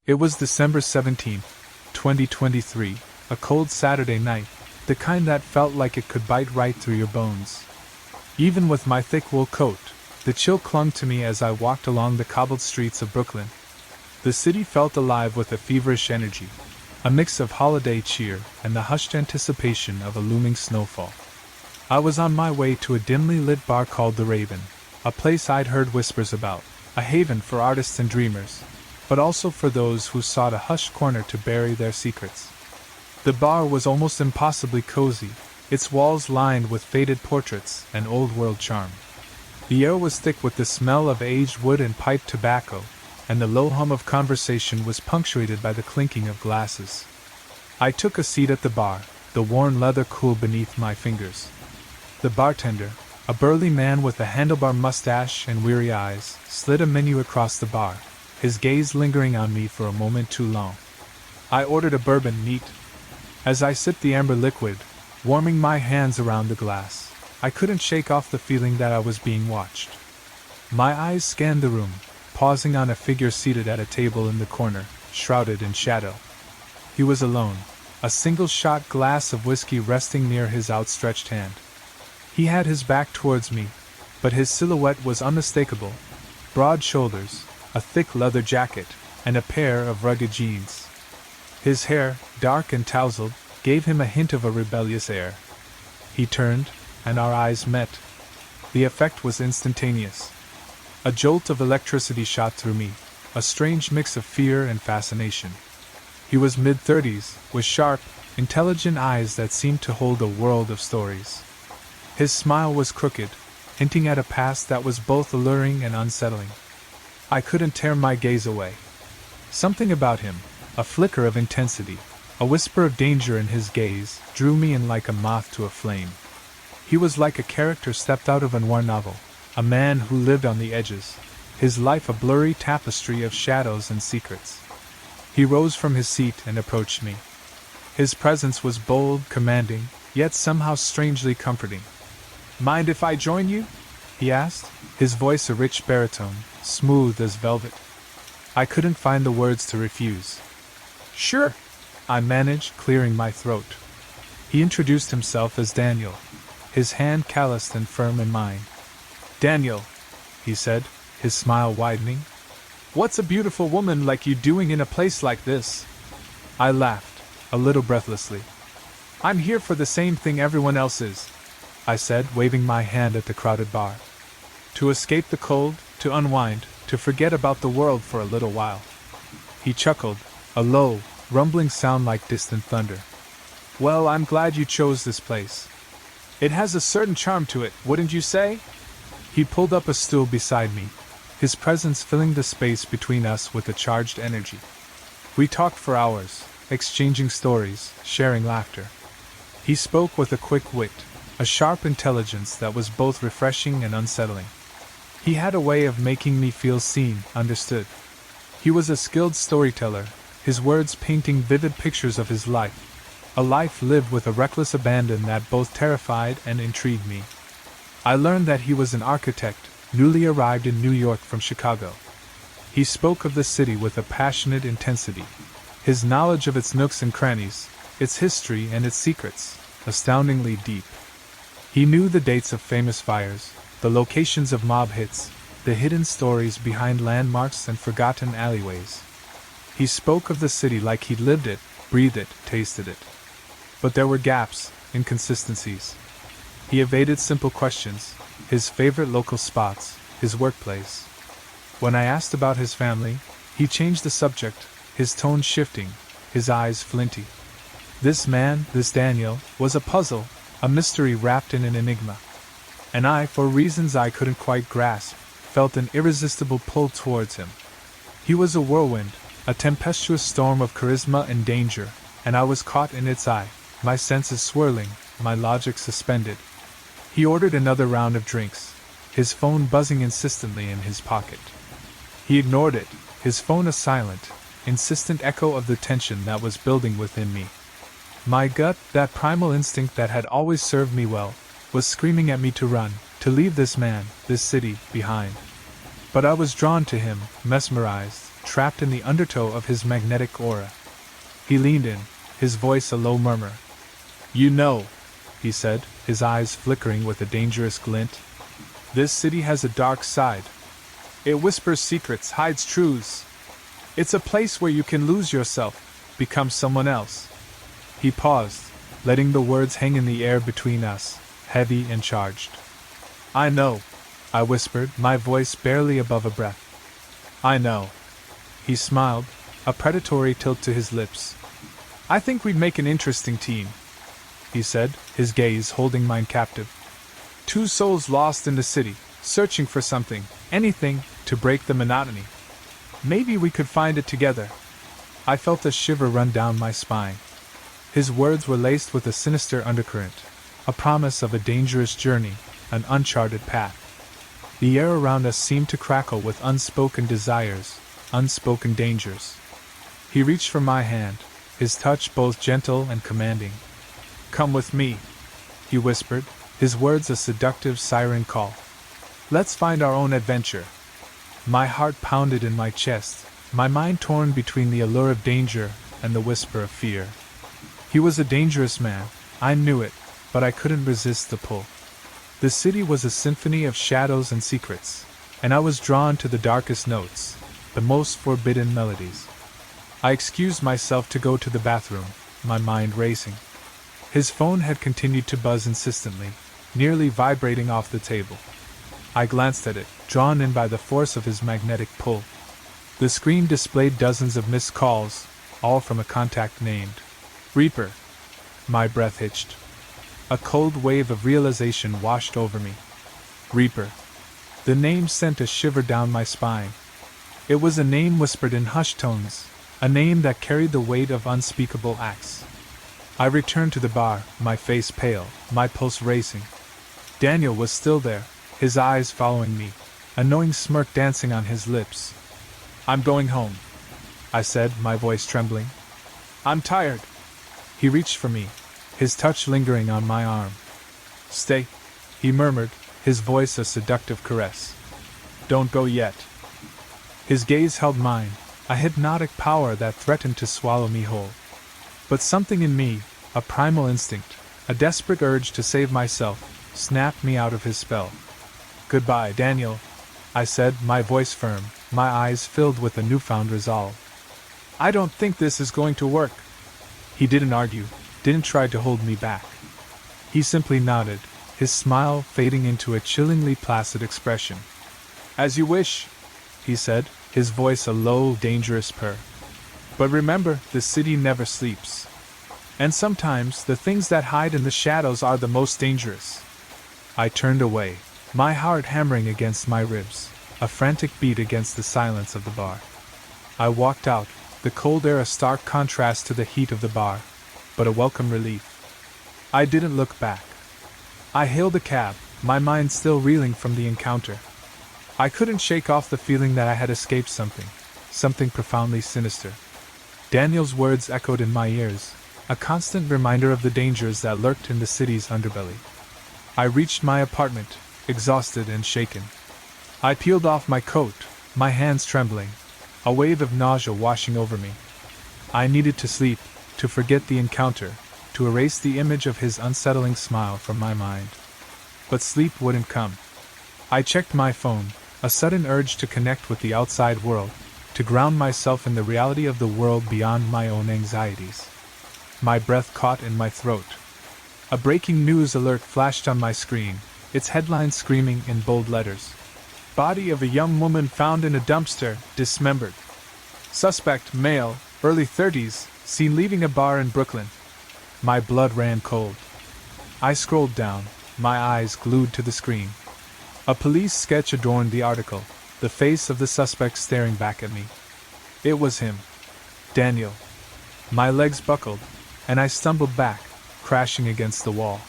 It was December 17th, 2023, a cold Saturday night, the kind that felt like it could bite right through your bones. Even with my thick wool coat, the chill clung to me as I walked along the cobbled streets of Brooklyn. The city felt alive with a feverish energy, a mix of holiday cheer and the hushed anticipation of a looming snowfall. I was on my way to a dimly lit bar called The Raven, a place I'd heard whispers about, a haven for artists and dreamers, but also for those who sought a hushed corner to bury their secrets. The bar was almost impossibly cozy, its walls lined with faded portraits and old-world charm. The air was thick with the smell of aged wood and pipe tobacco, and the low hum of conversation was punctuated by the clinking of glasses. I took a seat at the bar, the worn leather cool beneath my fingers. The bartender, a burly man with a handlebar mustache and weary eyes, slid a menu across the bar, his gaze lingering on me for a moment too long. I ordered a bourbon neat. As I sipped the amber liquid, warming my hands around the glass, I couldn't shake off the feeling that I was being watched. My eyes scanned the room, pausing on a figure seated at a table in the corner, shrouded in shadow. He was alone, a single-shot glass of whiskey resting near his outstretched hand. He had his back towards me, but his silhouette was unmistakable: broad shoulders, a thick leather jacket, and a pair of rugged jeans. His hair, dark and tousled, gave him a hint of a rebellious air. He turned, and our eyes met. The effect was instantaneous. A jolt of electricity shot through me, a strange mix of fear and fascination. He was mid-30s, with sharp, intelligent eyes that seemed to hold a world of stories. His smile was crooked, hinting at a past that was both alluring and unsettling. I couldn't tear my gaze away. Something about him, a flicker of intensity, a whisper of danger in his gaze, drew me in like a moth to a flame. He was like a character stepped out of a noir novel, a man who lived on the edges, his life a blurry tapestry of shadows and secrets. He rose from his seat and approached me. His presence was bold, commanding, yet somehow strangely comforting. "Mind if I join you?" he asked, his voice a rich baritone, smooth as velvet. I couldn't find the words to refuse. "Sure," I managed, clearing my throat. He introduced himself as Daniel, his hand calloused and firm in mine. "Daniel," he said, his smile widening, "what's a beautiful woman like you doing in a place like this?" I laughed, a little breathlessly. "I'm here for the same thing everyone else is," I said, waving my hand at the crowded bar. "To escape the cold, to unwind, to forget about the world for a little while." He chuckled, a low, rumbling sound like distant thunder. "Well, I'm glad you chose this place. It has a certain charm to it, wouldn't you say?" He pulled up a stool beside me, his presence filling the space between us with a charged energy. We talked for hours, exchanging stories, sharing laughter. He spoke with a quick wit, a sharp intelligence that was both refreshing and unsettling. He had a way of making me feel seen, understood. He was a skilled storyteller, his words painting vivid pictures of his life, a life lived with a reckless abandon that both terrified and intrigued me. I learned that he was an architect, newly arrived in New York from Chicago. He spoke of the city with a passionate intensity, his knowledge of its nooks and crannies, its history and its secrets, astoundingly deep. He knew the dates of famous fires, the locations of mob hits, the hidden stories behind landmarks and forgotten alleyways. He spoke of the city like he'd lived it, breathed it, tasted it. But there were gaps, inconsistencies. He evaded simple questions, his favorite local spots, his workplace. When I asked about his family, he changed the subject, his tone shifting, his eyes flinty. This man, this Daniel, was a puzzle, a mystery wrapped in an enigma. And I, for reasons I couldn't quite grasp, felt an irresistible pull towards him. He was a whirlwind, a tempestuous storm of charisma and danger, and I was caught in its eye, my senses swirling, my logic suspended. He ordered another round of drinks, his phone buzzing insistently in his pocket. He ignored it, his phone a silent, insistent echo of the tension that was building within me. My gut, that primal instinct that had always served me well, was screaming at me to run, to leave this man, this city, behind. But I was drawn to him, mesmerized, trapped in the undertow of his magnetic aura. He leaned in, his voice a low murmur. "You know," he said, his eyes flickering with a dangerous glint, "this city has a dark side. It whispers secrets, hides truths. It's a place where you can lose yourself, become someone else." He paused, letting the words hang in the air between us, heavy and charged. "I know," I whispered, my voice barely above a breath. "I know." He smiled, a predatory tilt to his lips. "I think we'd make an interesting team," he said, his gaze holding mine captive. "Two souls lost in the city, searching for something, anything, to break the monotony. Maybe we could find it together." I felt a shiver run down my spine. His words were laced with a sinister undercurrent, a promise of a dangerous journey, an uncharted path. The air around us seemed to crackle with unspoken desires, unspoken dangers. He reached for my hand, his touch both gentle and commanding. "Come with me," he whispered, his words a seductive siren call. "Let's find our own adventure." My heart pounded in my chest, my mind torn between the allure of danger and the whisper of fear. He was a dangerous man, I knew it, but I couldn't resist the pull. The city was a symphony of shadows and secrets, and I was drawn to the darkest notes, the most forbidden melodies. I excused myself to go to the bathroom, my mind racing. His phone had continued to buzz insistently, nearly vibrating off the table. I glanced at it, drawn in by the force of his magnetic pull. The screen displayed dozens of missed calls, all from a contact named Reaper. My breath hitched. A cold wave of realization washed over me. Reaper. The name sent a shiver down my spine. It was a name whispered in hushed tones, a name that carried the weight of unspeakable acts. I returned to the bar, my face pale, my pulse racing. Daniel was still there, his eyes following me, a knowing smirk dancing on his lips. "I'm going home," I said, my voice trembling. "I'm tired." He reached for me, his touch lingering on my arm. "Stay," he murmured, his voice a seductive caress. "Don't go yet." His gaze held mine, a hypnotic power that threatened to swallow me whole. But something in me, a primal instinct, a desperate urge to save myself, snapped me out of his spell. "Goodbye, Daniel," I said, my voice firm, my eyes filled with a newfound resolve. "I don't think this is going to work." He didn't argue, didn't try to hold me back. He simply nodded, his smile fading into a chillingly placid expression. "As you wish," he said, his voice a low, dangerous purr. "But remember, the city never sleeps. And sometimes the things that hide in the shadows are the most dangerous." I turned away, my heart hammering against my ribs, a frantic beat against the silence of the bar. I walked out, the cold air a stark contrast to the heat of the bar, but a welcome relief. I didn't look back. I hailed a cab, my mind still reeling from the encounter. I couldn't shake off the feeling that I had escaped something profoundly sinister. Daniel's words echoed in my ears, a constant reminder of the dangers that lurked in the city's underbelly. I reached my apartment, exhausted and shaken. I peeled off my coat, my hands trembling, a wave of nausea washing over me. I needed to sleep, to forget the encounter, to erase the image of his unsettling smile from my mind. But sleep wouldn't come. I checked my phone, a sudden urge to connect with the outside world, to ground myself in the reality of the world beyond my own anxieties. My breath caught in my throat. A breaking news alert flashed on my screen, its headline screaming in bold letters. "Body of a young woman found in a dumpster, dismembered. Suspect, male, early 30s, seen leaving a bar in Brooklyn." My blood ran cold. I scrolled down, my eyes glued to the screen. A police sketch adorned the article, the face of the suspect staring back at me. It was him. Daniel. My legs buckled, and I stumbled back, crashing against the wall.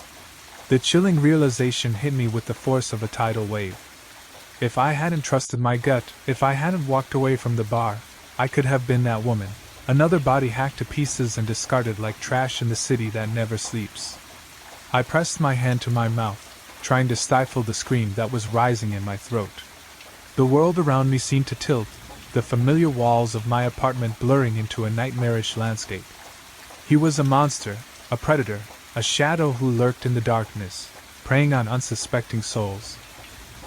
The chilling realization hit me with the force of a tidal wave. If I hadn't trusted my gut, if I hadn't walked away from the bar, I could have been that woman, another body hacked to pieces and discarded like trash in the city that never sleeps. I pressed my hand to my mouth, trying to stifle the scream that was rising in my throat. The world around me seemed to tilt, the familiar walls of my apartment blurring into a nightmarish landscape. He was a monster, a predator, a shadow who lurked in the darkness, preying on unsuspecting souls.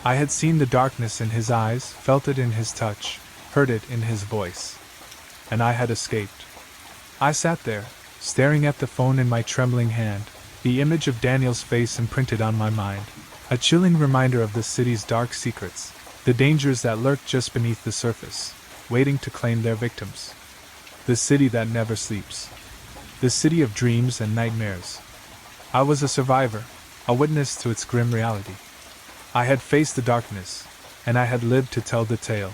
I had seen the darkness in his eyes, felt it in his touch, heard it in his voice. And I had escaped. I sat there, staring at the phone in my trembling hand, the image of Daniel's face imprinted on my mind, a chilling reminder of the city's dark secrets, the dangers that lurked just beneath the surface, waiting to claim their victims. The city that never sleeps. The city of dreams and nightmares. I was a survivor, a witness to its grim reality. I had faced the darkness, and I had lived to tell the tale.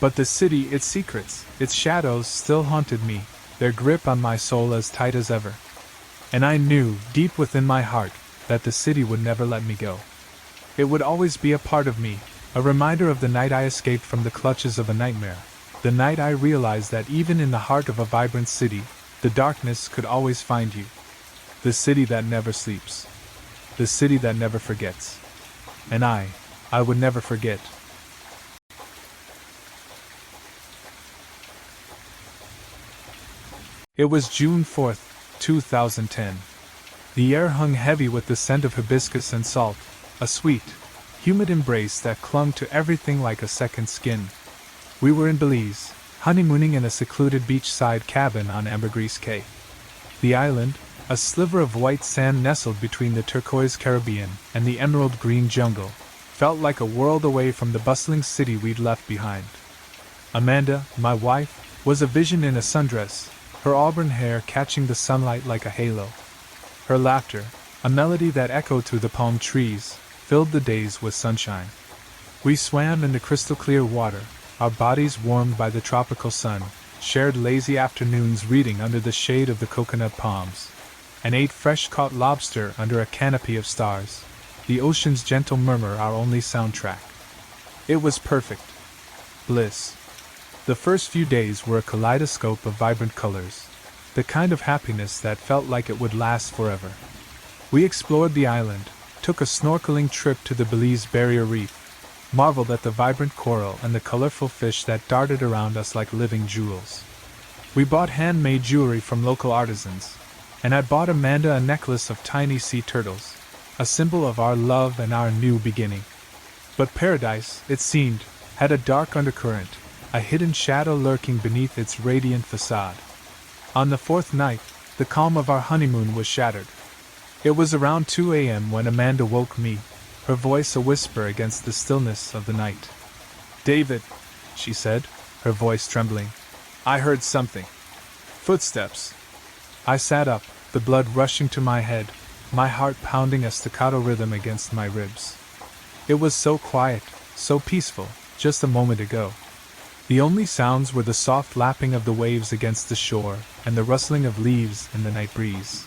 But the city, its secrets, its shadows still haunted me, their grip on my soul as tight as ever. And I knew, deep within my heart, that the city would never let me go. It would always be a part of me, a reminder of the night I escaped from the clutches of a nightmare, the night I realized that even in the heart of a vibrant city, the darkness could always find you. The city that never sleeps. The city that never forgets. And I would never forget. It was June 4th, 2010. The air hung heavy with the scent of hibiscus and salt, a sweet, humid embrace that clung to everything like a second skin. We were in Belize, honeymooning in a secluded beachside cabin on Ambergris Cay. The island, a sliver of white sand nestled between the turquoise Caribbean and the emerald green jungle, felt like a world away from the bustling city we'd left behind. Amanda, my wife, was a vision in a sundress, her auburn hair catching the sunlight like a halo. Her laughter, a melody that echoed through the palm trees, filled the days with sunshine. We swam in the crystal-clear water, our bodies warmed by the tropical sun, shared lazy afternoons reading under the shade of the coconut palms, and ate fresh-caught lobster under a canopy of stars, the ocean's gentle murmur our only soundtrack. It was perfect. Bliss. The first few days were a kaleidoscope of vibrant colors, the kind of happiness that felt like it would last forever. We explored the island, took a snorkeling trip to the Belize Barrier Reef, marveled at the vibrant coral and the colorful fish that darted around us like living jewels. We bought handmade jewelry from local artisans, and I bought Amanda a necklace of tiny sea turtles, a symbol of our love and our new beginning. But paradise, it seemed, had a dark undercurrent, a hidden shadow lurking beneath its radiant facade. On the fourth night, the calm of our honeymoon was shattered. It was around 2 a.m. when Amanda woke me, her voice a whisper against the stillness of the night. "David," she said, her voice trembling, "I heard something. Footsteps." I sat up, the blood rushing to my head, my heart pounding a staccato rhythm against my ribs. It was so quiet, so peaceful, just a moment ago. The only sounds were the soft lapping of the waves against the shore and the rustling of leaves in the night breeze.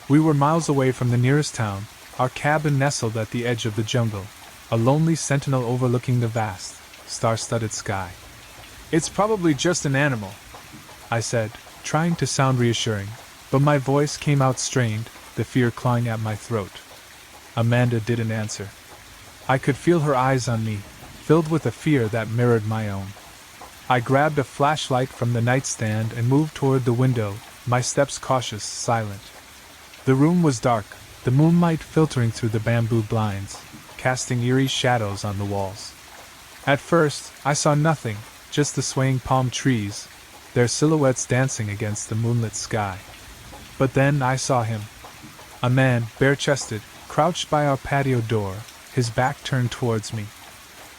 We were miles away from the nearest town, our cabin nestled at the edge of the jungle, a lonely sentinel overlooking the vast, star-studded sky. "It's probably just an animal," I said, trying to sound reassuring, but my voice came out strained, the fear clawing at my throat. Amanda didn't answer. I could feel her eyes on me, filled with a fear that mirrored my own. I grabbed a flashlight from the nightstand and moved toward the window, my steps cautious, silent. The room was dark, the moonlight filtering through the bamboo blinds, casting eerie shadows on the walls. At first, I saw nothing, just the swaying palm trees, their silhouettes dancing against the moonlit sky. But then I saw him. A man, bare-chested, crouched by our patio door, his back turned towards me.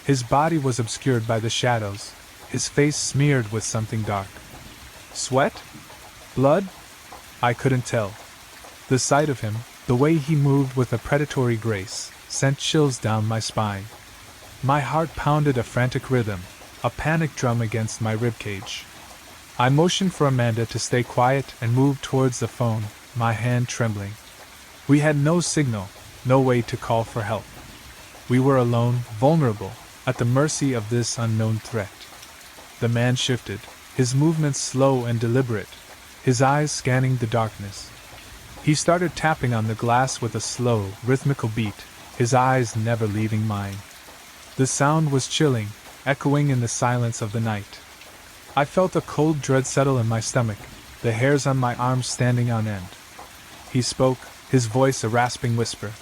His body was obscured by the shadows, his face smeared with something dark. Sweat? Blood? I couldn't tell. The sight of him, the way he moved with a predatory grace, sent chills down my spine. My heart pounded a frantic rhythm, a panic drum against my ribcage. I motioned for Amanda to stay quiet and moved towards the phone, my hand trembling. We had no signal, no way to call for help. We were alone, vulnerable, at the mercy of this unknown threat. The man shifted, his movements slow and deliberate, his eyes scanning the darkness. He started tapping on the glass with a slow, rhythmical beat, his eyes never leaving mine. The sound was chilling, echoing in the silence of the night. I felt a cold dread settle in my stomach, the hairs on my arms standing on end. He spoke, his voice a rasping whisper.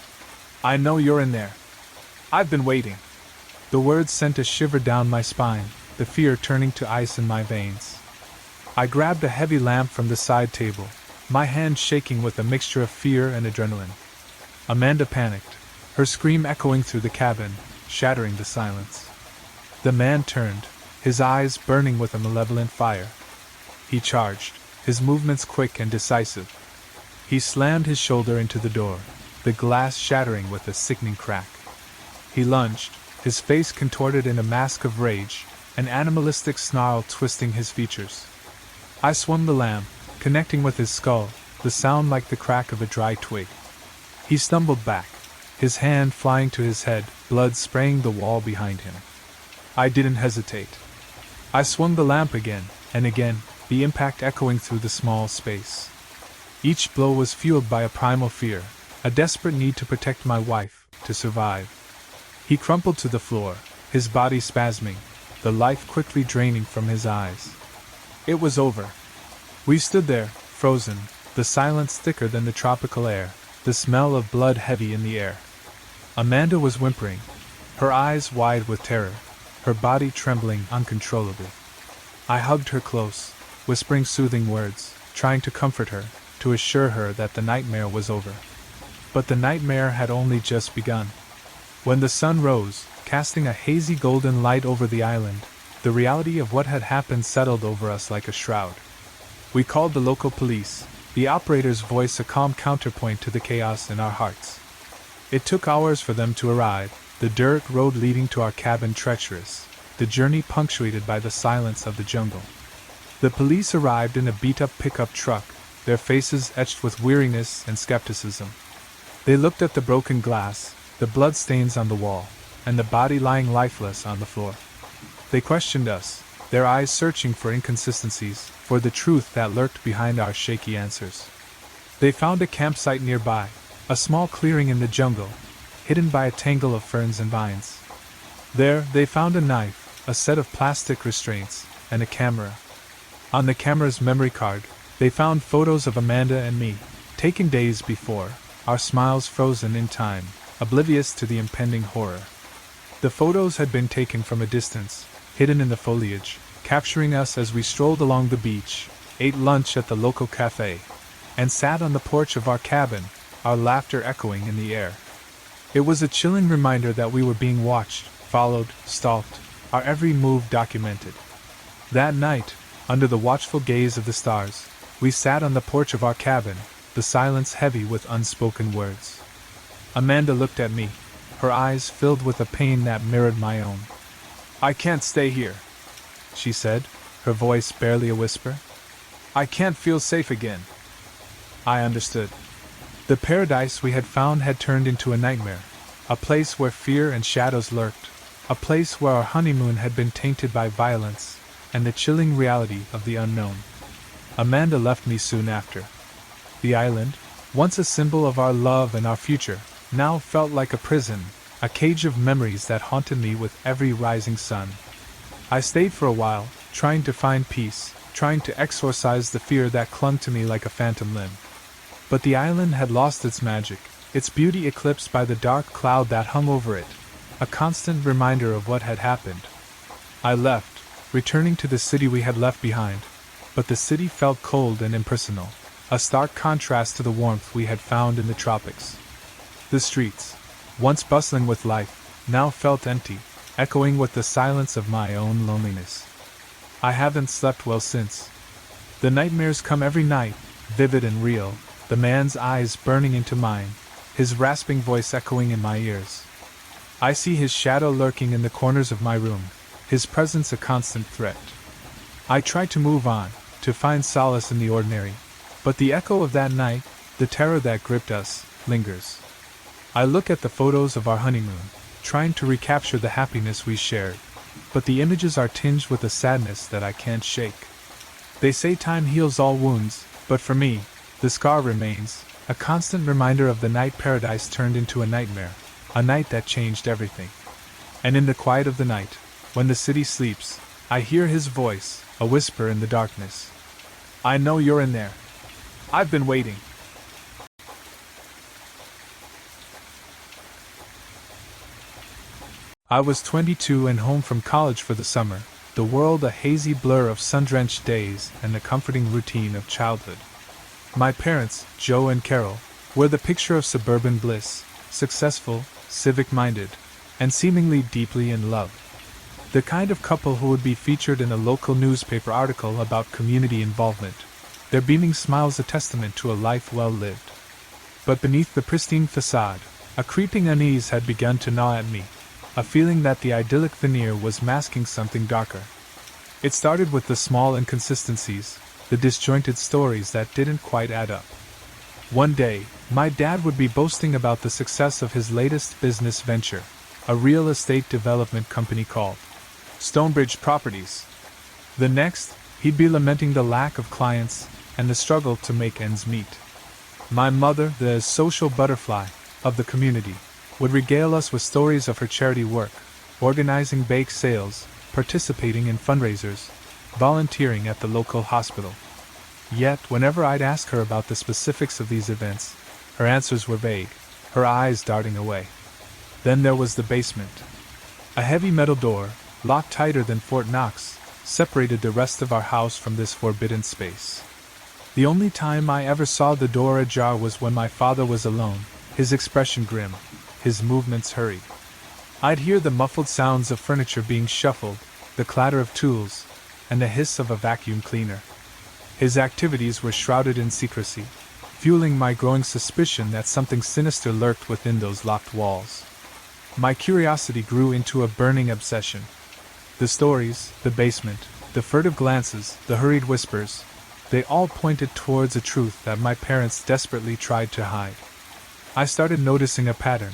"I know you're in there. I've been waiting." The words sent a shiver down my spine, the fear turning to ice in my veins. I grabbed a heavy lamp from the side table, my hand shaking with a mixture of fear and adrenaline. Amanda panicked, her scream echoing through the cabin, shattering the silence. The man turned, his eyes burning with a malevolent fire. He charged, his movements quick and decisive. He slammed his shoulder into the door, the glass shattering with a sickening crack. He lunged, his face contorted in a mask of rage, an animalistic snarl twisting his features. I swung the lamp, connecting with his skull, the sound like the crack of a dry twig. He stumbled back, his hand flying to his head, blood spraying the wall behind him. I didn't hesitate. I swung the lamp again, and again, the impact echoing through the small space. Each blow was fueled by a primal fear, a desperate need to protect my wife, to survive. He crumpled to the floor, his body spasming, the life quickly draining from his eyes. It was over. We stood there, frozen, the silence thicker than the tropical air, the smell of blood heavy in the air. Amanda was whimpering, her eyes wide with terror, her body trembling uncontrollably. I hugged her close, whispering soothing words, trying to comfort her, to assure her that the nightmare was over. But the nightmare had only just begun. When the sun rose, casting a hazy golden light over the island, the reality of what had happened settled over us like a shroud. We called the local police, the operator's voice a calm counterpoint to the chaos in our hearts. It took hours for them to arrive, the dirt road leading to our cabin treacherous, the journey punctuated by the silence of the jungle. The police arrived in a beat-up pickup truck, their faces etched with weariness and skepticism. They looked at the broken glass, the blood stains on the wall, and the body lying lifeless on the floor. They questioned us, their eyes searching for inconsistencies, for the truth that lurked behind our shaky answers. They found a campsite nearby, a small clearing in the jungle, hidden by a tangle of ferns and vines. There, they found a knife, a set of plastic restraints, and a camera. On the camera's memory card, they found photos of Amanda and me, taken days before, our smiles frozen in time, oblivious to the impending horror. The photos had been taken from a distance, hidden in the foliage, capturing us as we strolled along the beach, ate lunch at the local cafe, and sat on the porch of our cabin, our laughter echoing in the air. It was a chilling reminder that we were being watched, followed, stalked, our every move documented. That night, under the watchful gaze of the stars, we sat on the porch of our cabin, the silence heavy with unspoken words. Amanda looked at me, her eyes filled with a pain that mirrored my own. "I can't stay here," she said, her voice barely a whisper. "I can't feel safe again." I understood. The paradise we had found had turned into a nightmare, a place where fear and shadows lurked, a place where our honeymoon had been tainted by violence and the chilling reality of the unknown. Amanda left me soon after. The island, once a symbol of our love and our future, now felt like a prison, a cage of memories that haunted me with every rising sun. I stayed for a while, trying to find peace, trying to exorcise the fear that clung to me like a phantom limb. But the island had lost its magic, its beauty eclipsed by the dark cloud that hung over it, a constant reminder of what had happened. I left, returning to the city we had left behind, but the city felt cold and impersonal, a stark contrast to the warmth we had found in the tropics. The streets, once bustling with life, now felt empty, echoing with the silence of my own loneliness. I haven't slept well since. The nightmares come every night, vivid and real, the man's eyes burning into mine, his rasping voice echoing in my ears. I see his shadow lurking in the corners of my room, his presence a constant threat. I try to move on, to find solace in the ordinary, but the echo of that night, the terror that gripped us, lingers. I look at the photos of our honeymoon, trying to recapture the happiness we shared, but the images are tinged with a sadness that I can't shake. They say time heals all wounds, but for me, the scar remains, a constant reminder of the night paradise turned into a nightmare, a night that changed everything. And in the quiet of the night, when the city sleeps, I hear his voice, a whisper in the darkness. I know you're in there. I've been waiting. I was 22 and home from college for the summer, the world a hazy blur of sun-drenched days and the comforting routine of childhood. My parents, Joe and Carol, were the picture of suburban bliss, successful, civic-minded, and seemingly deeply in love. The kind of couple who would be featured in a local newspaper article about community involvement, their beaming smiles a testament to a life well lived. But beneath the pristine facade, a creeping unease had begun to gnaw at me, a feeling that the idyllic veneer was masking something darker. It started with the small inconsistencies, the disjointed stories that didn't quite add up. One day, my dad would be boasting about the success of his latest business venture, a real estate development company called Stonebridge Properties. The next, he'd be lamenting the lack of clients and the struggle to make ends meet. My mother, the social butterfly of the community, would regale us with stories of her charity work, organizing bake sales, participating in fundraisers, volunteering at the local hospital. Yet, whenever I'd ask her about the specifics of these events, her answers were vague, her eyes darting away. Then there was the basement. A heavy metal door, locked tighter than Fort Knox, separated the rest of our house from this forbidden space. The only time I ever saw the door ajar was when my father was alone, his expression grim, his movements hurried. I'd hear the muffled sounds of furniture being shuffled, the clatter of tools, and the hiss of a vacuum cleaner. His activities were shrouded in secrecy, fueling my growing suspicion that something sinister lurked within those locked walls. My curiosity grew into a burning obsession. The stories, the basement, the furtive glances, the hurried whispers, they all pointed towards a truth that my parents desperately tried to hide. I started noticing a pattern,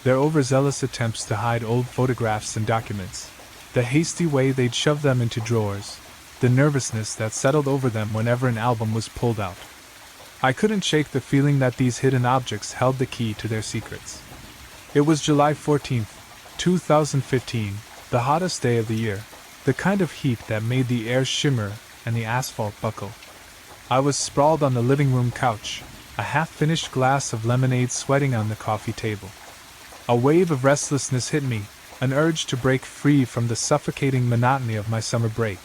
their overzealous attempts to hide old photographs and documents, the hasty way they'd shove them into drawers, the nervousness that settled over them whenever an album was pulled out. I couldn't shake the feeling that these hidden objects held the key to their secrets. It was July 14th, 2015, the hottest day of the year, the kind of heat that made the air shimmer and the asphalt buckle. I was sprawled on the living room couch, a half-finished glass of lemonade sweating on the coffee table. A wave of restlessness hit me, an urge to break free from the suffocating monotony of my summer break,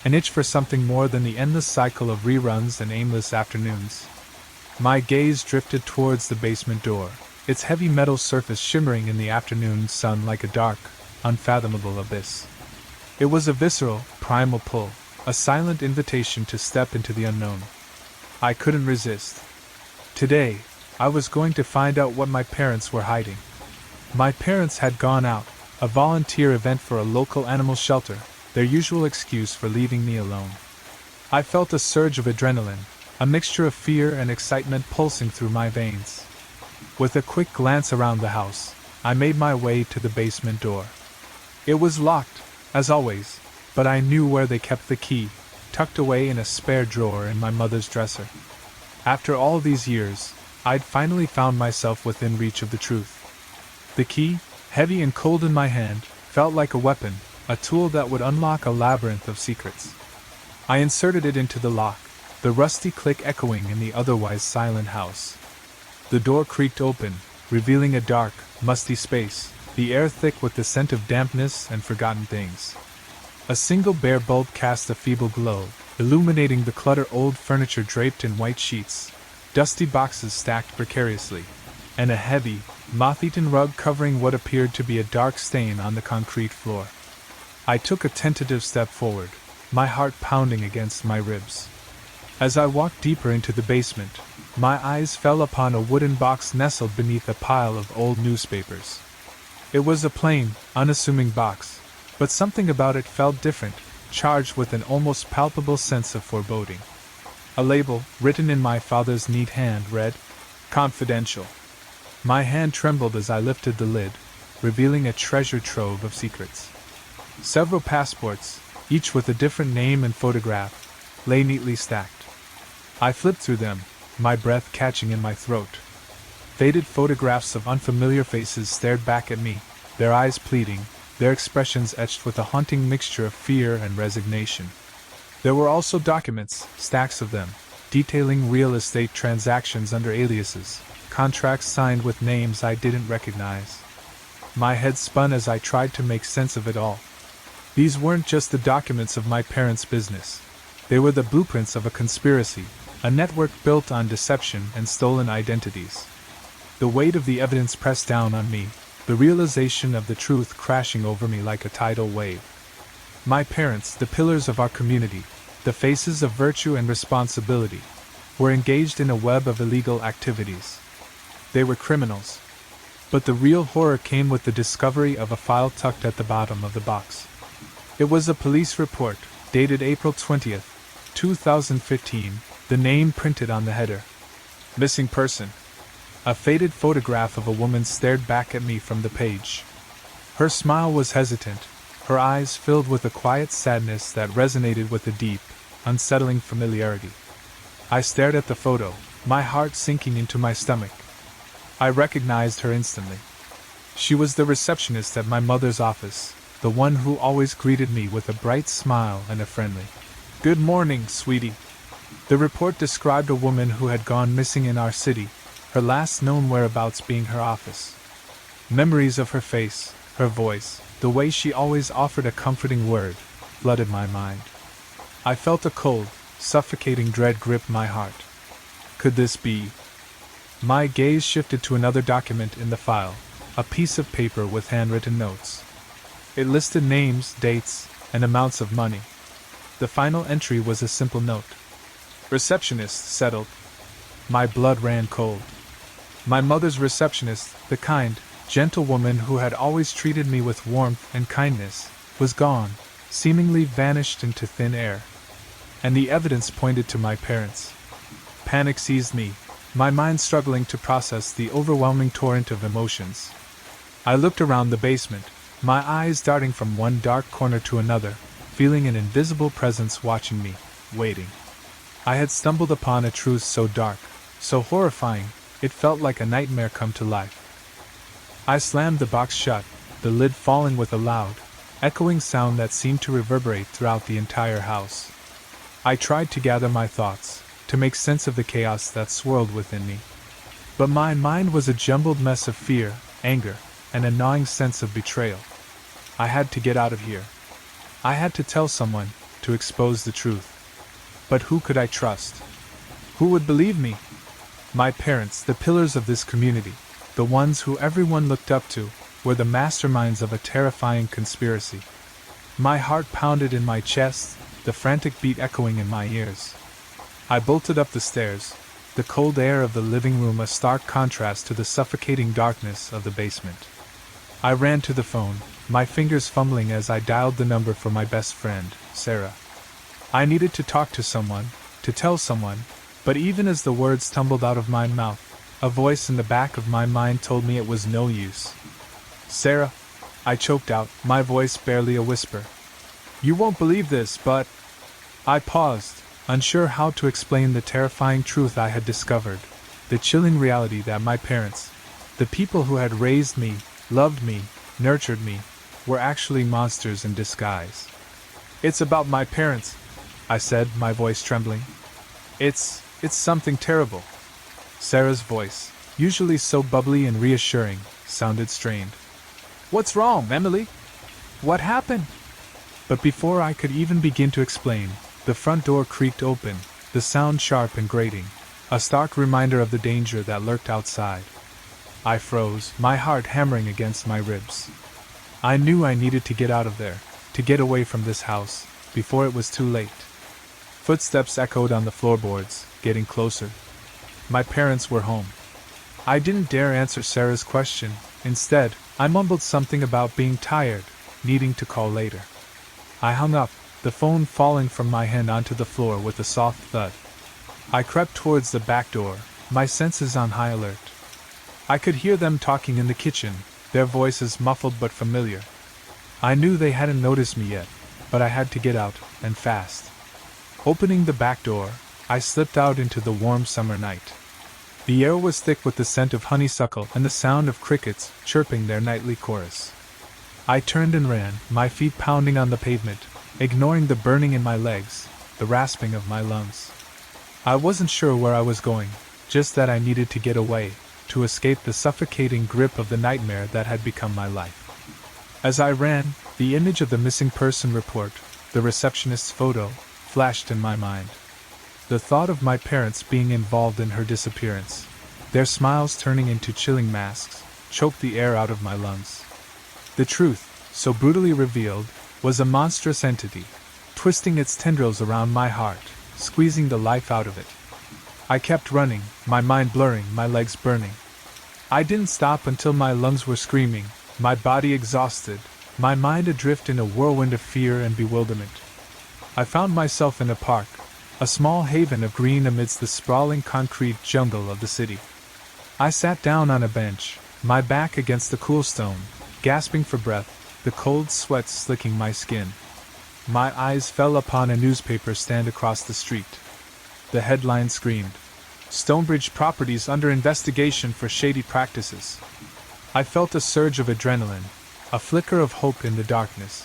an itch for something more than the endless cycle of reruns and aimless afternoons. My gaze drifted towards the basement door, its heavy metal surface shimmering in the afternoon sun like a dark, unfathomable abyss. It was a visceral, primal pull, a silent invitation to step into the unknown. I couldn't resist. Today, I was going to find out what my parents were hiding. My parents had gone out, a volunteer event for a local animal shelter, their usual excuse for leaving me alone. I felt a surge of adrenaline, a mixture of fear and excitement pulsing through my veins. With a quick glance around the house, I made my way to the basement door. It was locked, as always, but I knew where they kept the key, tucked away in a spare drawer in my mother's dresser. After all these years, I'd finally found myself within reach of the truth. The key, heavy and cold in my hand, felt like a weapon, a tool that would unlock a labyrinth of secrets. I inserted it into the lock, the rusty click echoing in the otherwise silent house. The door creaked open, revealing a dark, musty space, the air thick with the scent of dampness and forgotten things. A single bare bulb cast a feeble glow, illuminating the cluttered old furniture draped in white sheets, dusty boxes stacked precariously, and a heavy, moth-eaten rug covering what appeared to be a dark stain on the concrete floor. I took a tentative step forward, my heart pounding against my ribs. As I walked deeper into the basement, my eyes fell upon a wooden box nestled beneath a pile of old newspapers. It was a plain, unassuming box, but something about it felt different, charged with an almost palpable sense of foreboding. A label, written in my father's neat hand, read, "Confidential." My hand trembled as I lifted the lid, revealing a treasure trove of secrets. Several passports, each with a different name and photograph, lay neatly stacked. I flipped through them, my breath catching in my throat. Faded photographs of unfamiliar faces stared back at me, their eyes pleading, their expressions etched with a haunting mixture of fear and resignation. There were also documents, stacks of them, detailing real estate transactions under aliases, contracts signed with names I didn't recognize. My head spun as I tried to make sense of it all. These weren't just the documents of my parents' business. They were the blueprints of a conspiracy, a network built on deception and stolen identities. The weight of the evidence pressed down on me, the realization of the truth crashing over me like a tidal wave. My parents, the pillars of our community, the faces of virtue and responsibility, were engaged in a web of illegal activities. They were criminals. But the real horror came with the discovery of a file tucked at the bottom of the box. It was a police report, dated April 20th, 2015, the name printed on the header. Missing person. A faded photograph of a woman stared back at me from the page. Her smile was hesitant, her eyes filled with a quiet sadness that resonated with a deep, unsettling familiarity. I stared at the photo, my heart sinking into my stomach. I recognized her instantly. She was the receptionist at my mother's office, the one who always greeted me with a bright smile and a friendly, "Good morning, sweetie." The report described a woman who had gone missing in our city, her last known whereabouts being her office. Memories of her face, her voice, the way she always offered a comforting word, flooded my mind. I felt a cold, suffocating dread grip my heart. Could this be? My gaze shifted to another document in the file, a piece of paper with handwritten notes. It listed names, dates, and amounts of money. The final entry was a simple note. Receptionist settled. My blood ran cold. My mother's receptionist, the kind, gentle woman who had always treated me with warmth and kindness, was gone, seemingly vanished into thin air. And the evidence pointed to my parents. Panic seized me, my mind struggling to process the overwhelming torrent of emotions. I looked around the basement, my eyes darting from one dark corner to another, feeling an invisible presence watching me, waiting. I had stumbled upon a truth so dark, so horrifying, it felt like a nightmare come to life. I slammed the box shut, the lid falling with a loud, echoing sound that seemed to reverberate throughout the entire house. I tried to gather my thoughts, to make sense of the chaos that swirled within me. But my mind was a jumbled mess of fear, anger, and a gnawing sense of betrayal. I had to get out of here. I had to tell someone, to expose the truth. But who could I trust? Who would believe me? My parents, the pillars of this community, the ones who everyone looked up to, were the masterminds of a terrifying conspiracy. My heart pounded in my chest, the frantic beat echoing in my ears. I bolted up the stairs, the cold air of the living room a stark contrast to the suffocating darkness of the basement. I ran to the phone, my fingers fumbling as I dialed the number for my best friend, Sarah. I needed to talk to someone, to tell someone, but even as the words tumbled out of my mouth, a voice in the back of my mind told me it was no use. "Sarah," I choked out, my voice barely a whisper. "You won't believe this, but—" I paused, unsure how to explain the terrifying truth I had discovered, the chilling reality that my parents, the people who had raised me, loved me, nurtured me, were actually monsters in disguise. "It's about my parents," I said, my voice trembling. It's something terrible." Sarah's voice, usually so bubbly and reassuring, sounded strained. "What's wrong, Emily? What happened?" But before I could even begin to explain, the front door creaked open, the sound sharp and grating, a stark reminder of the danger that lurked outside. I froze, my heart hammering against my ribs. I knew I needed to get out of there, to get away from this house, before it was too late. Footsteps echoed on the floorboards, getting closer. My parents were home. I didn't dare answer Sarah's question. Instead, I mumbled something about being tired, needing to call later. I hung up, the phone falling from my hand onto the floor with a soft thud. I crept towards the back door, my senses on high alert. I could hear them talking in the kitchen, their voices muffled but familiar. I knew they hadn't noticed me yet, but I had to get out, and fast. Opening the back door, I slipped out into the warm summer night. The air was thick with the scent of honeysuckle and the sound of crickets chirping their nightly chorus. I turned and ran, my feet pounding on the pavement, ignoring the burning in my legs, the rasping of my lungs. I wasn't sure where I was going, just that I needed to get away, to escape the suffocating grip of the nightmare that had become my life. As I ran, the image of the missing person report, the receptionist's photo, flashed in my mind. The thought of my parents being involved in her disappearance, their smiles turning into chilling masks, choked the air out of my lungs. The truth, so brutally revealed, was a monstrous entity, twisting its tendrils around my heart, squeezing the life out of it. I kept running, my mind blurring, my legs burning. I didn't stop until my lungs were screaming, my body exhausted, my mind adrift in a whirlwind of fear and bewilderment. I found myself in a park, a small haven of green amidst the sprawling concrete jungle of the city. I sat down on a bench, my back against the cool stone, gasping for breath, the cold sweat slicking my skin. My eyes fell upon a newspaper stand across the street. The headline screamed, "Stonebridge Properties under investigation for shady practices." I felt a surge of adrenaline, a flicker of hope in the darkness.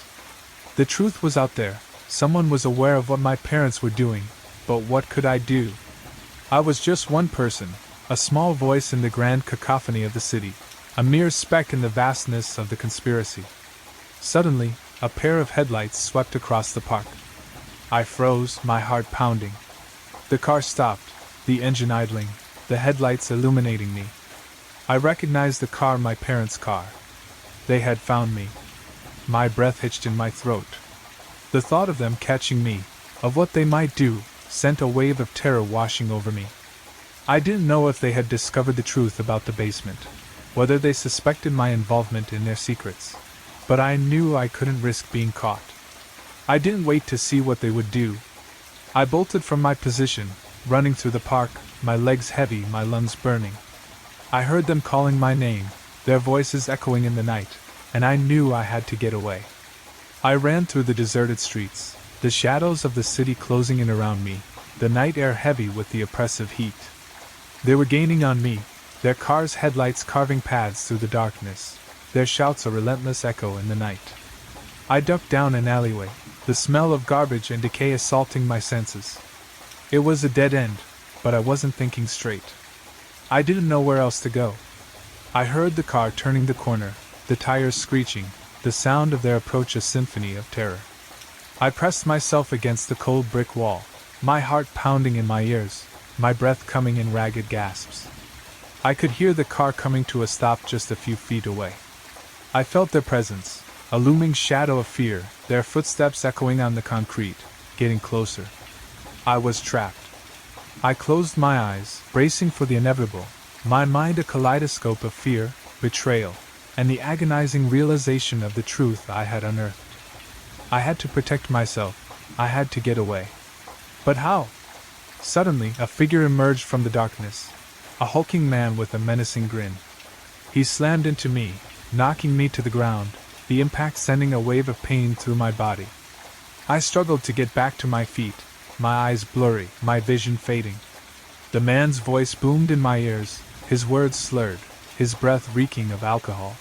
The truth was out there, someone was aware of what my parents were doing, but what could I do? I was just one person, a small voice in the grand cacophony of the city, a mere speck in the vastness of the conspiracy. Suddenly, a pair of headlights swept across the park. I froze, my heart pounding. The car stopped, the engine idling, the headlights illuminating me. I recognized the car, my parents' car. They had found me. My breath hitched in my throat. The thought of them catching me, of what they might do, sent a wave of terror washing over me. I didn't know if they had discovered the truth about the basement, whether they suspected my involvement in their secrets, but I knew I couldn't risk being caught. I didn't wait to see what they would do. I bolted from my position, running through the park, my legs heavy, my lungs burning. I heard them calling my name, their voices echoing in the night, and I knew I had to get away. I ran through the deserted streets, the shadows of the city closing in around me, the night air heavy with the oppressive heat. They were gaining on me, their cars' headlights carving paths through the darkness, their shouts a relentless echo in the night. I ducked down an alleyway, the smell of garbage and decay assaulting my senses. It was a dead end, but I wasn't thinking straight. I didn't know where else to go. I heard the car turning the corner, the tires screeching, the sound of their approach a symphony of terror. I pressed myself against the cold brick wall, my heart pounding in my ears, my breath coming in ragged gasps. I could hear the car coming to a stop just a few feet away. I felt their presence, a looming shadow of fear, their footsteps echoing on the concrete, getting closer. I was trapped. I closed my eyes, bracing for the inevitable, my mind a kaleidoscope of fear, betrayal, and the agonizing realization of the truth I had unearthed. I had to protect myself, I had to get away. But how? Suddenly, a figure emerged from the darkness, a hulking man with a menacing grin. He slammed into me, knocking me to the ground, the impact sending a wave of pain through my body. I struggled to get back to my feet, my eyes blurry, my vision fading. The man's voice boomed in my ears, his words slurred, his breath reeking of alcohol.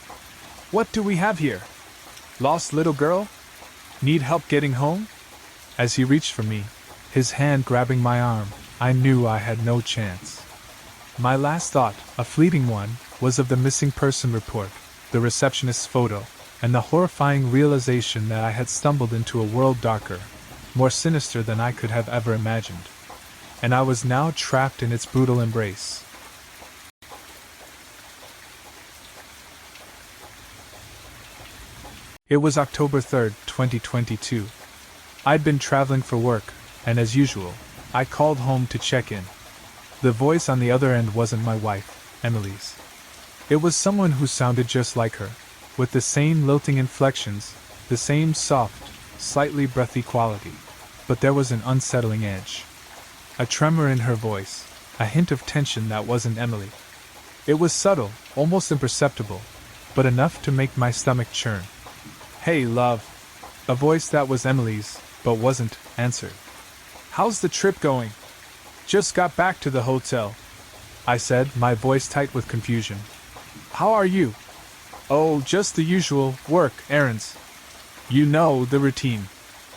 "What do we have here? Lost little girl? Need help getting home?" As he reached for me, his hand grabbing my arm, I knew I had no chance. My last thought, a fleeting one, was of the missing person report, the receptionist's photo, and the horrifying realization that I had stumbled into a world darker, more sinister than I could have ever imagined. And I was now trapped in its brutal embrace. It was October 3rd, 2022. I'd been traveling for work, and as usual, I called home to check in. The voice on the other end wasn't my wife, Emily's. It was someone who sounded just like her, with the same lilting inflections, the same soft, slightly breathy quality, but there was an unsettling edge. A tremor in her voice, a hint of tension that wasn't Emily. It was subtle, almost imperceptible, but enough to make my stomach churn. "Hey, love." A voice that was Emily's, but wasn't, answered. "How's the trip going?" "Just got back to the hotel," I said, my voice tight with confusion. "How are you?" Oh, just the usual work, errands. You know the routine,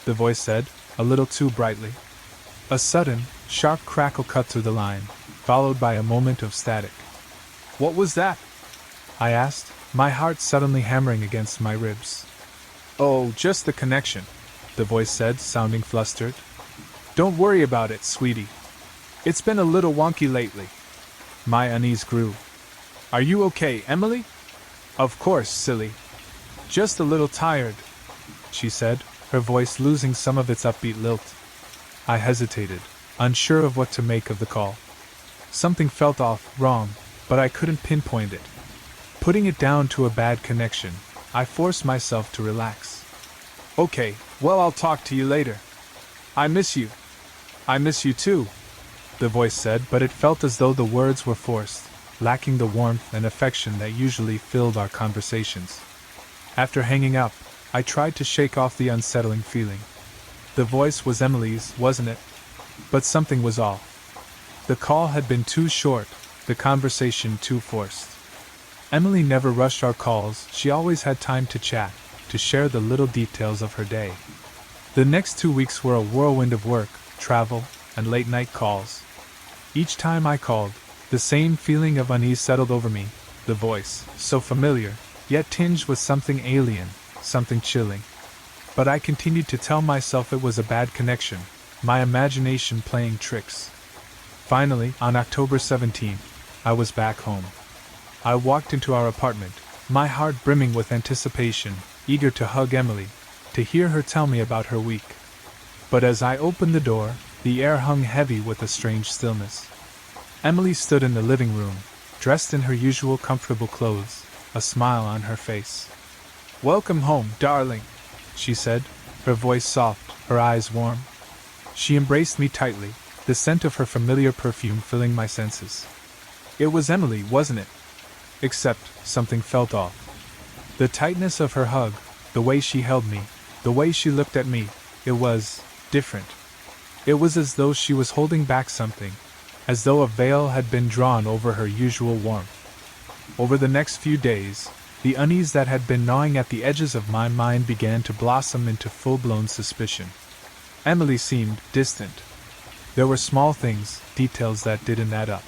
the voice said, a little too brightly. A sudden, sharp crackle cut through the line, followed by a moment of static. What was that? I asked, my heart suddenly hammering against my ribs. Oh, just the connection, the voice said, sounding flustered. Don't worry about it, sweetie. It's been a little wonky lately. My unease grew. Are you okay, Emily? Of course, silly. Just a little tired, she said, her voice losing some of its upbeat lilt. I hesitated, unsure of what to make of the call. Something felt off, wrong, but I couldn't pinpoint it. Putting it down to a bad connection, I forced myself to relax. Okay, well, I'll talk to you later. I miss you. I miss you too, the voice said, but it felt as though the words were forced, lacking the warmth and affection that usually filled our conversations. After hanging up, I tried to shake off the unsettling feeling. The voice was Emily's, wasn't it? But something was off. The call had been too short, the conversation too forced. Emily never rushed our calls, she always had time to chat, to share the little details of her day. The next 2 weeks were a whirlwind of work, travel, and late-night calls. Each time I called, the same feeling of unease settled over me, the voice, so familiar, yet tinged with something alien, something chilling. But I continued to tell myself it was a bad connection, my imagination playing tricks. Finally, on October 17th, I was back home. I walked into our apartment, my heart brimming with anticipation, eager to hug Emily, to hear her tell me about her week. But as I opened the door, the air hung heavy with a strange stillness. Emily stood in the living room, dressed in her usual comfortable clothes, a smile on her face. "Welcome home, darling," she said, her voice soft, her eyes warm. She embraced me tightly, the scent of her familiar perfume filling my senses. It was Emily, wasn't it? Except, something felt off. The tightness of her hug, the way she held me, the way she looked at me, it was different. It was as though she was holding back something, as though a veil had been drawn over her usual warmth. Over the next few days, the unease that had been gnawing at the edges of my mind began to blossom into full-blown suspicion. Emily seemed distant. There were small things, details that didn't add up.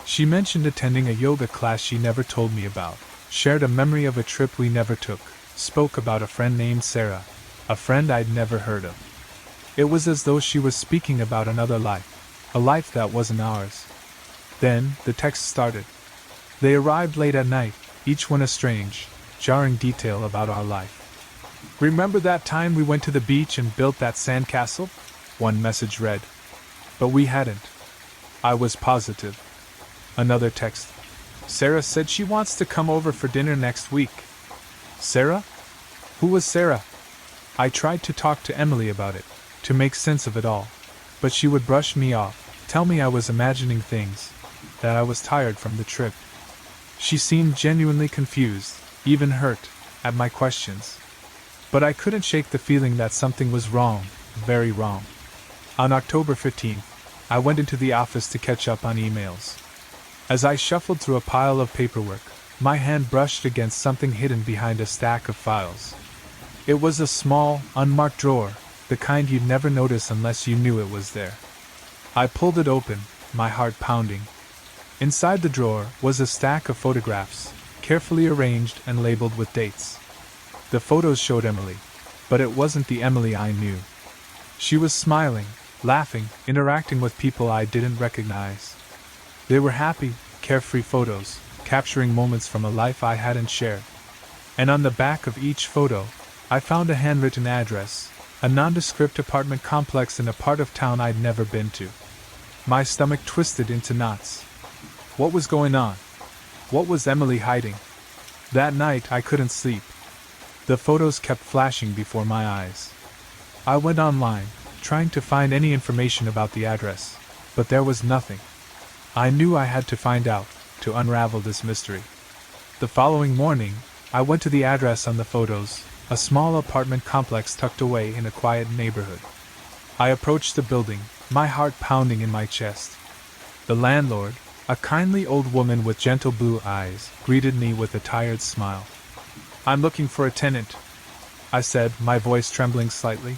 She mentioned attending a yoga class she never told me about, shared a memory of a trip we never took, spoke about a friend named Sarah, a friend I'd never heard of. It was as though she was speaking about another life, a life that wasn't ours. Then, the texts started. They arrived late at night, each one a strange, jarring detail about our life. "Remember that time we went to the beach and built that sand castle?" one message read. But we hadn't. I was positive. Another text. "Sarah said she wants to come over for dinner next week." Sarah? Who was Sarah? I tried to talk to Emily about it, to make sense of it all, but she would brush me off, tell me I was imagining things, that I was tired from the trip. She seemed genuinely confused, even hurt, at my questions. But I couldn't shake the feeling that something was wrong, very wrong. On October 15th, I went into the office to catch up on emails. As I shuffled through a pile of paperwork, my hand brushed against something hidden behind a stack of files. It was a small, unmarked drawer, the kind you'd never notice unless you knew it was there. I pulled it open, my heart pounding. Inside the drawer was a stack of photographs, carefully arranged and labeled with dates. The photos showed Emily, but it wasn't the Emily I knew. She was smiling, laughing, interacting with people I didn't recognize. They were happy, carefree photos, capturing moments from a life I hadn't shared. And on the back of each photo, I found a handwritten address, a nondescript apartment complex in a part of town I'd never been to. My stomach twisted into knots. What was going on? What was Emily hiding? That night I couldn't sleep. The photos kept flashing before my eyes. I went online, trying to find any information about the address, but there was nothing. I knew I had to find out, to unravel this mystery. The following morning, I went to the address on the photos, a small apartment complex tucked away in a quiet neighborhood. I approached the building, my heart pounding in my chest. The landlord, a kindly old woman with gentle blue eyes, greeted me with a tired smile. I'm looking for a tenant, I said, my voice trembling slightly.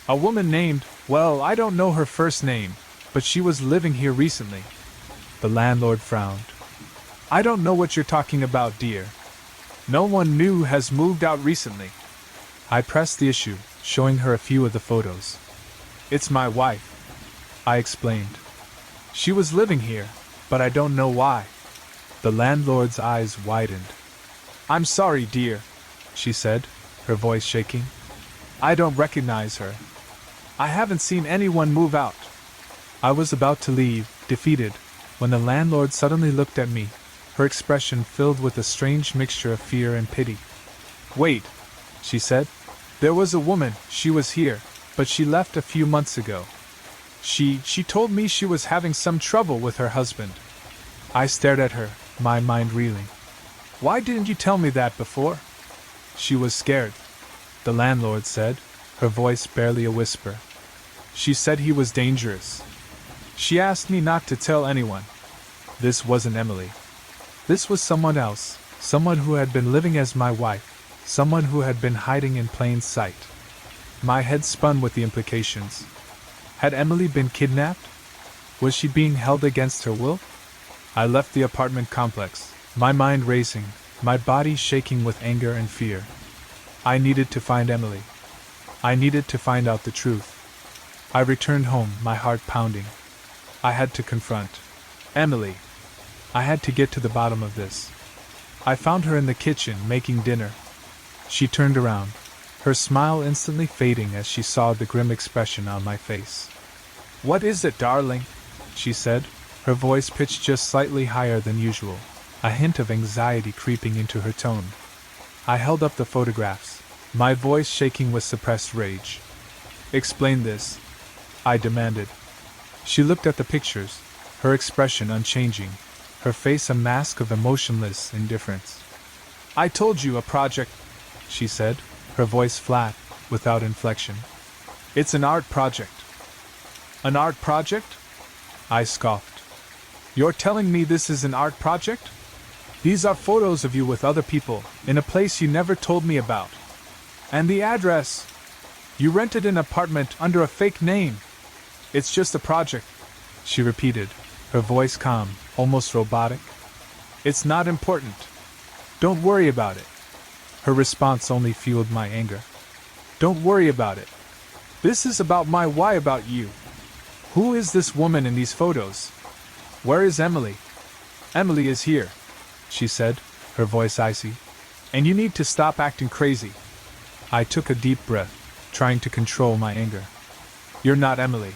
A woman named, well, I don't know her first name, but she was living here recently. The landlord frowned. I don't know what you're talking about, dear. No one new has moved out recently. I pressed the issue, showing her a few of the photos. It's my wife, I explained. She was living here, but I don't know why. The landlord's eyes widened. I'm sorry, dear, she said, her voice shaking. I don't recognize her. I haven't seen anyone move out. I was about to leave, defeated, when the landlord suddenly looked at me, her expression filled with a strange mixture of fear and pity. Wait, she said. There was a woman, she was here, but she left a few months ago. She told me she was having some trouble with her husband. I stared at her, my mind reeling. Why didn't you tell me that before? She was scared, the landlord said, her voice barely a whisper. She said he was dangerous. She asked me not to tell anyone. This wasn't Emily. This was someone else, someone who had been living as my wife, someone who had been hiding in plain sight. My head spun with the implications. Had Emily been kidnapped? Was she being held against her will? I left the apartment complex, my mind racing, my body shaking with anger and fear. I needed to find Emily. I needed to find out the truth. I returned home, my heart pounding. I had to confront Emily. I had to get to the bottom of this. I found her in the kitchen making dinner. She turned around, her smile instantly fading as she saw the grim expression on my face. What is it, darling? She said, her voice pitched just slightly higher than usual, a hint of anxiety creeping into her tone. I held up the photographs, my voice shaking with suppressed rage. Explain this, I demanded. She looked at the pictures, her expression unchanging, her face a mask of emotionless indifference. I told you, a project, she said, her voice flat, without inflection. It's an art project. An art project? I scoffed. You're telling me this is an art project? These are photos of you with other people, in a place you never told me about. And the address? You rented an apartment under a fake name. It's just a project, she repeated, her voice calm, almost robotic. It's not important. Don't worry about it. Her response only fueled my anger. Don't worry about it. This is about my why about you. Who is this woman in these photos? Where is Emily? Emily is here, she said, her voice icy. And you need to stop acting crazy. I took a deep breath, trying to control my anger. You're not Emily.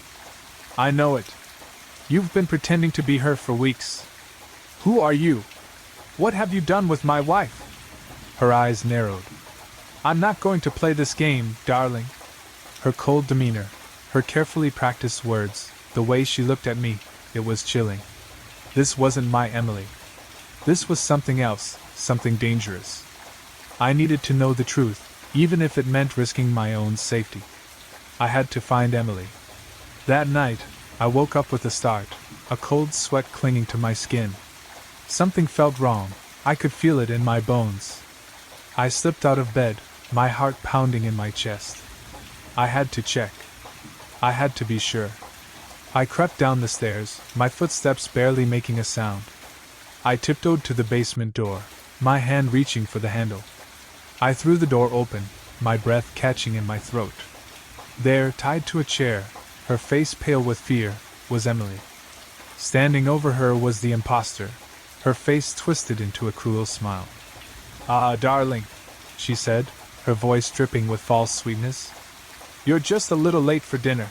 I know it. You've been pretending to be her for weeks. Who are you? What have you done with my wife? Her eyes narrowed. I'm not going to play this game, darling. Her cold demeanor, her carefully practiced words, the way she looked at me, it was chilling. This wasn't my Emily. This was something else, something dangerous. I needed to know the truth, even if it meant risking my own safety. I had to find Emily. That night, I woke up with a start, a cold sweat clinging to my skin. Something felt wrong, I could feel it in my bones. I slipped out of bed, my heart pounding in my chest. I had to check. I had to be sure. I crept down the stairs, my footsteps barely making a sound. I tiptoed to the basement door, my hand reaching for the handle. I threw the door open, my breath catching in my throat. There, tied to a chair, her face pale with fear, was Emily. Standing over her was the imposter, her face twisted into a cruel smile. Ah, darling, she said, her voice dripping with false sweetness. You're just a little late for dinner.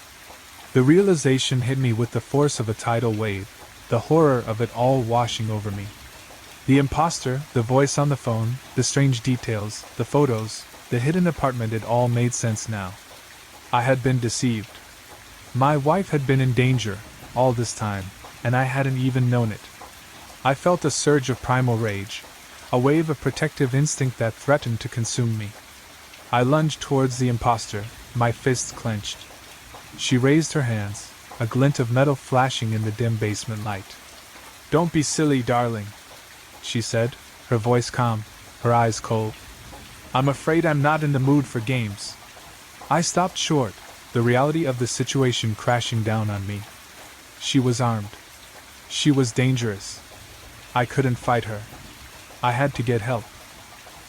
The realization hit me with the force of a tidal wave, the horror of it all washing over me. The imposter, the voice on the phone, the strange details, the photos, the hidden apartment, it all made sense now. I had been deceived. My wife had been in danger, all this time, and I hadn't even known it. I felt a surge of primal rage, a wave of protective instinct that threatened to consume me. I lunged towards the imposter, my fists clenched. She raised her hands, a glint of metal flashing in the dim basement light. Don't be silly, darling, she said, her voice calm, her eyes cold. I'm afraid I'm not in the mood for games. I stopped short, the reality of the situation crashing down on me. She was armed. She was dangerous. I couldn't fight her. I had to get help.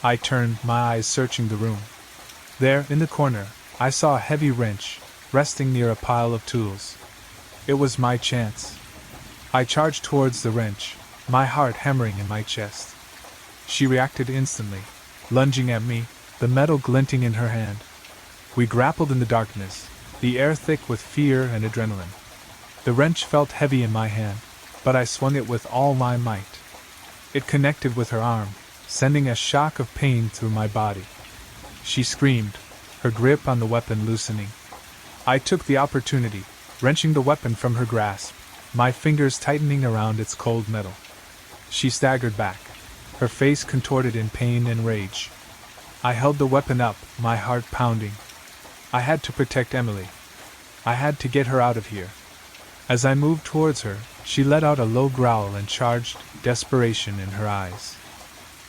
I turned, my eyes searching the room. There, in the corner, I saw a heavy wrench, resting near a pile of tools. It was my chance. I charged towards the wrench, my heart hammering in my chest. She reacted instantly, lunging at me, the metal glinting in her hand. We grappled in the darkness, the air thick with fear and adrenaline. The wrench felt heavy in my hand, but I swung it with all my might. It connected with her arm, sending a shock of pain through my body. She screamed, her grip on the weapon loosening. I took the opportunity, wrenching the weapon from her grasp, my fingers tightening around its cold metal. She staggered back, her face contorted in pain and rage. I held the weapon up, my heart pounding. I had to protect Emily. I had to get her out of here. As I moved towards her, she let out a low growl and charged, desperation in her eyes.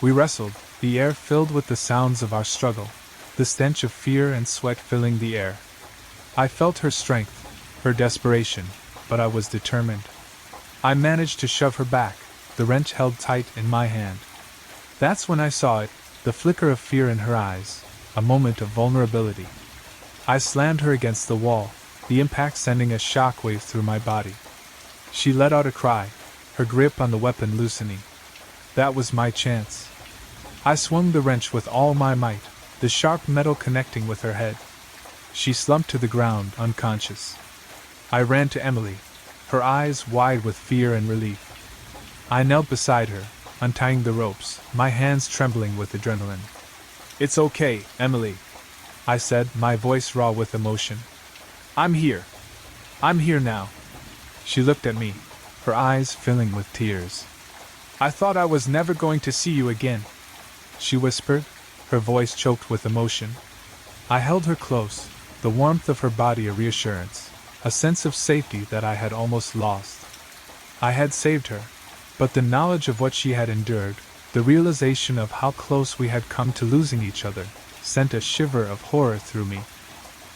We wrestled, the air filled with the sounds of our struggle, the stench of fear and sweat filling the air. I felt her strength, her desperation, but I was determined. I managed to shove her back, the wrench held tight in my hand. That's when I saw it, the flicker of fear in her eyes, a moment of vulnerability. I slammed her against the wall, the impact sending a shockwave through my body. She let out a cry, her grip on the weapon loosening. That was my chance. I swung the wrench with all my might, the sharp metal connecting with her head. She slumped to the ground, unconscious. I ran to Emily, her eyes wide with fear and relief. I knelt beside her, untying the ropes, my hands trembling with adrenaline. "It's okay, Emily," I said, my voice raw with emotion. "I'm here. I'm here now." She looked at me, her eyes filling with tears. "I thought I was never going to see you again," she whispered, her voice choked with emotion. I held her close, the warmth of her body a reassurance, a sense of safety that I had almost lost. I had saved her, but the knowledge of what she had endured, the realization of how close we had come to losing each other, sent a shiver of horror through me.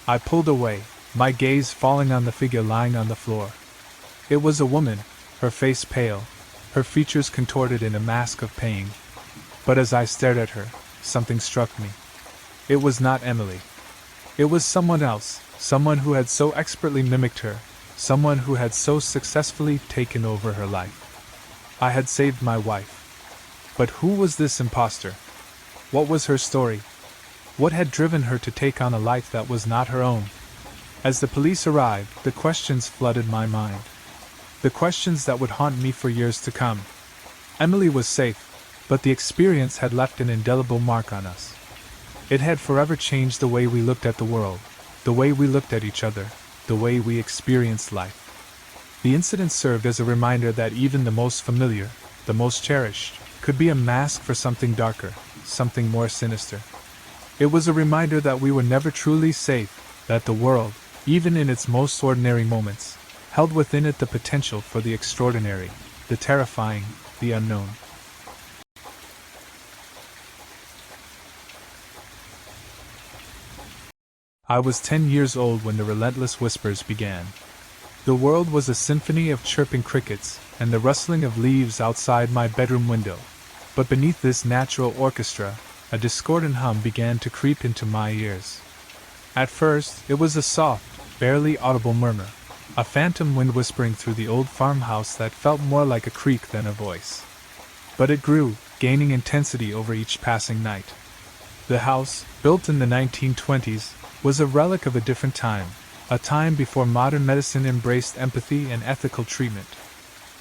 I pulled away, my gaze falling on the figure lying on the floor. It was a woman, her face pale, her features contorted in a mask of pain. But as I stared at her, something struck me. It was not Emily. It was someone else, someone who had so expertly mimicked her, someone who had so successfully taken over her life. I had saved my wife. But who was this imposter? What was her story? What had driven her to take on a life that was not her own? As the police arrived, the questions flooded my mind. The questions that would haunt me for years to come. Emily was safe, but the experience had left an indelible mark on us. It had forever changed the way we looked at the world, the way we looked at each other, the way we experienced life. The incident served as a reminder that even the most familiar, the most cherished, could be a mask for something darker, something more sinister. It was a reminder that we were never truly safe, that the world, even in its most ordinary moments, held within it the potential for the extraordinary, the terrifying, the unknown. I was 10 years old when the relentless whispers began. The world was a symphony of chirping crickets and the rustling of leaves outside my bedroom window, but beneath this natural orchestra, a discordant hum began to creep into my ears. At first, it was a soft, barely audible murmur, a phantom wind whispering through the old farmhouse that felt more like a creak than a voice. But it grew, gaining intensity over each passing night. The house, built in the 1920s, was a relic of a different time, a time before modern medicine embraced empathy and ethical treatment.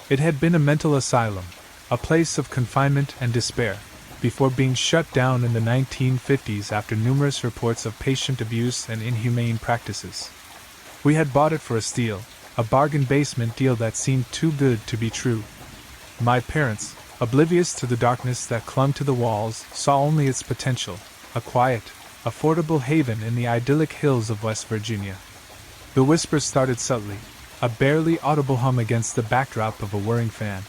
It had been a mental asylum, a place of confinement and despair, before being shut down in the 1950s after numerous reports of patient abuse and inhumane practices. We had bought it for a steal, a bargain basement deal that seemed too good to be true. My parents, oblivious to the darkness that clung to the walls, saw only its potential, a quiet, affordable haven in the idyllic hills of West Virginia. The whispers started subtly, a barely audible hum against the backdrop of a whirring fan.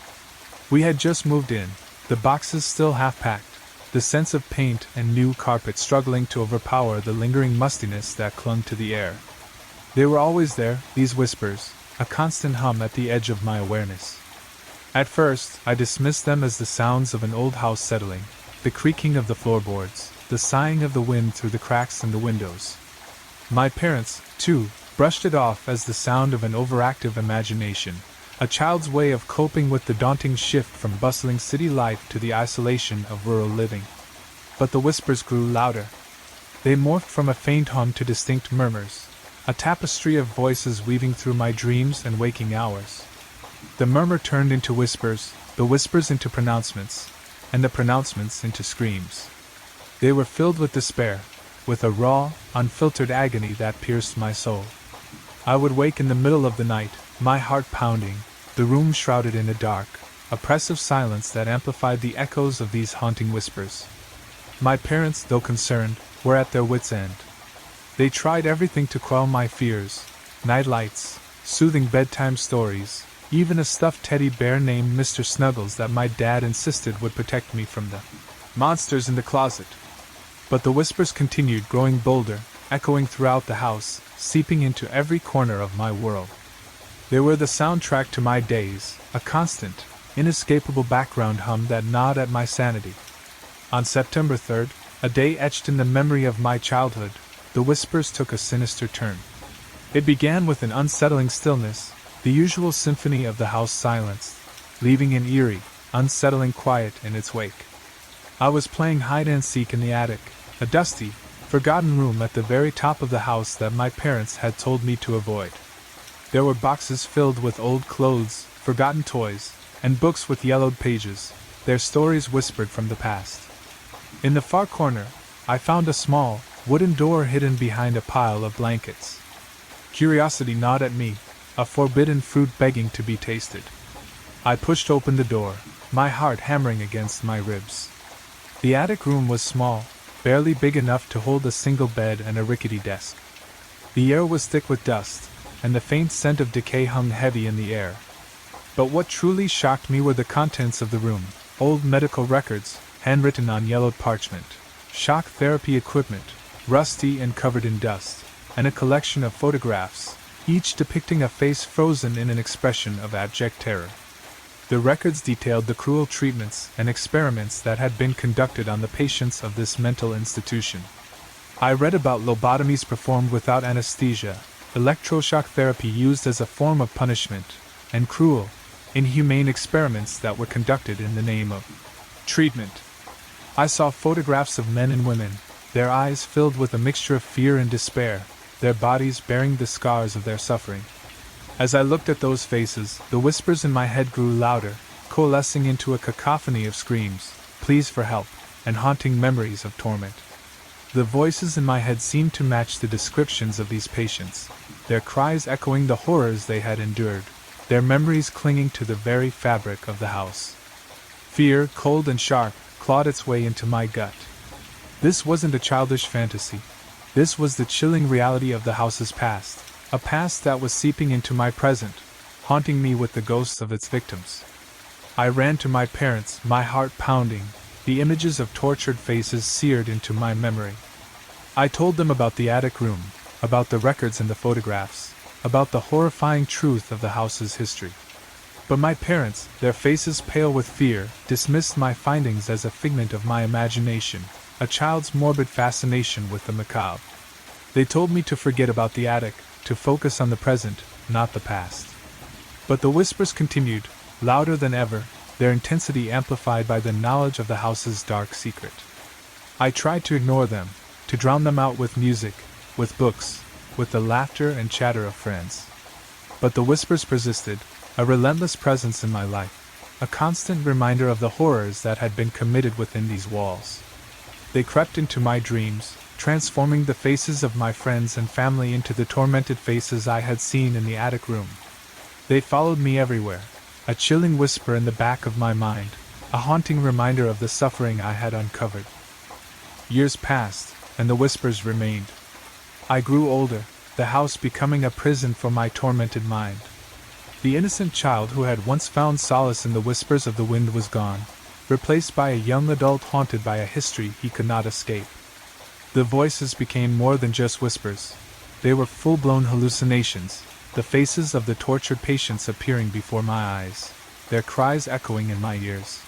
We had just moved in, the boxes still half-packed, the sense of paint and new carpet struggling to overpower the lingering mustiness that clung to the air. They were always there, these whispers, a constant hum at the edge of my awareness. At first, I dismissed them as the sounds of an old house settling, the creaking of the floorboards, the sighing of the wind through the cracks in the windows. My parents, too, brushed it off as the sound of an overactive imagination, a child's way of coping with the daunting shift from bustling city life to the isolation of rural living. But the whispers grew louder. They morphed from a faint hum to distinct murmurs, a tapestry of voices weaving through my dreams and waking hours. The murmur turned into whispers, the whispers into pronouncements, and the pronouncements into screams. They were filled with despair, with a raw, unfiltered agony that pierced my soul. I would wake in the middle of the night, my heart pounding, the room shrouded in a dark, oppressive silence that amplified the echoes of these haunting whispers. My parents, though concerned, were at their wits' end. They tried everything to quell my fears: night lights, soothing bedtime stories, even a stuffed teddy bear named Mr. Snuggles that my dad insisted would protect me from the monsters in the closet. But the whispers continued, growing bolder, echoing throughout the house, seeping into every corner of my world. They were the soundtrack to my days, a constant, inescapable background hum that gnawed at my sanity. On September 3rd, a day etched in the memory of my childhood, the whispers took a sinister turn. It began with an unsettling stillness, the usual symphony of the house silenced, leaving an eerie, unsettling quiet in its wake. I was playing hide-and-seek in the attic, a dusty, forgotten room at the very top of the house that my parents had told me to avoid. There were boxes filled with old clothes, forgotten toys, and books with yellowed pages, their stories whispered from the past. In the far corner, I found a small, wooden door hidden behind a pile of blankets. Curiosity gnawed at me, a forbidden fruit begging to be tasted. I pushed open the door, my heart hammering against my ribs. The attic room was small, barely big enough to hold a single bed and a rickety desk. The air was thick with dust, and the faint scent of decay hung heavy in the air. But what truly shocked me were the contents of the room: old medical records, handwritten on yellowed parchment, shock therapy equipment, rusty and covered in dust, and a collection of photographs, each depicting a face frozen in an expression of abject terror. The records detailed the cruel treatments and experiments that had been conducted on the patients of this mental institution. I read about lobotomies performed without anesthesia, electroshock therapy used as a form of punishment, and cruel, inhumane experiments that were conducted in the name of treatment. I saw photographs of men and women, their eyes filled with a mixture of fear and despair, their bodies bearing the scars of their suffering. As I looked at those faces, the whispers in my head grew louder, coalescing into a cacophony of screams, pleas for help, and haunting memories of torment. The voices in my head seemed to match the descriptions of these patients, their cries echoing the horrors they had endured, their memories clinging to the very fabric of the house. Fear, cold and sharp, clawed its way into my gut. This wasn't a childish fantasy. This was the chilling reality of the house's past, a past that was seeping into my present, haunting me with the ghosts of its victims. I ran to my parents, my heart pounding, the images of tortured faces seared into my memory. I told them about the attic room, about the records and the photographs, about the horrifying truth of the house's history. But my parents, their faces pale with fear, dismissed my findings as a figment of my imagination, a child's morbid fascination with the macabre. They told me to forget about the attic, to focus on the present, not the past. But the whispers continued, louder than ever, their intensity amplified by the knowledge of the house's dark secret. I tried to ignore them, to drown them out with music, with books, with the laughter and chatter of friends. But the whispers persisted, a relentless presence in my life, a constant reminder of the horrors that had been committed within these walls. They crept into my dreams, transforming the faces of my friends and family into the tormented faces I had seen in the attic room. They followed me everywhere, a chilling whisper in the back of my mind, a haunting reminder of the suffering I had uncovered. Years passed, and the whispers remained. I grew older, the house becoming a prison for my tormented mind. The innocent child who had once found solace in the whispers of the wind was gone, replaced by a young adult haunted by a history he could not escape. The voices became more than just whispers. They were full-blown hallucinations, the faces of the tortured patients appearing before my eyes, their cries echoing in my ears.